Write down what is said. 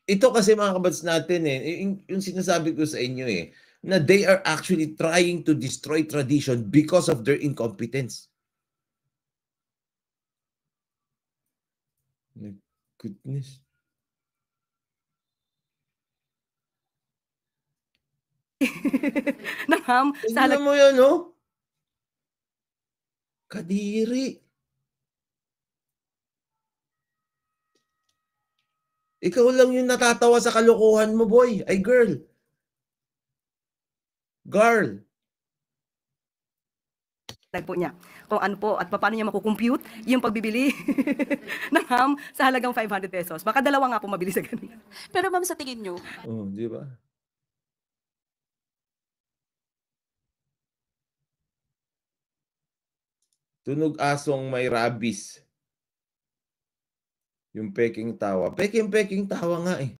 ito kasi mga kabads natin, yung sinasabi ko sa inyo, na they are actually trying to destroy tradition because of their incompetence. My goodness. Naham sa Tignan mo yan, oh. Kadiri. Ikaw lang yung natatawa sa kalokohan mo, boy. Ay, girl. Girl. po niya kung ano po at paano niya makukompute yung pagbibili ng ham sa halagang 500 pesos. Baka dalawa nga po mabili sa ganun. Pero ma'am, sa tingin nyo, Oh, di ba? Tunog asong may rabies. Yung peking tawa. Peking tawa nga eh.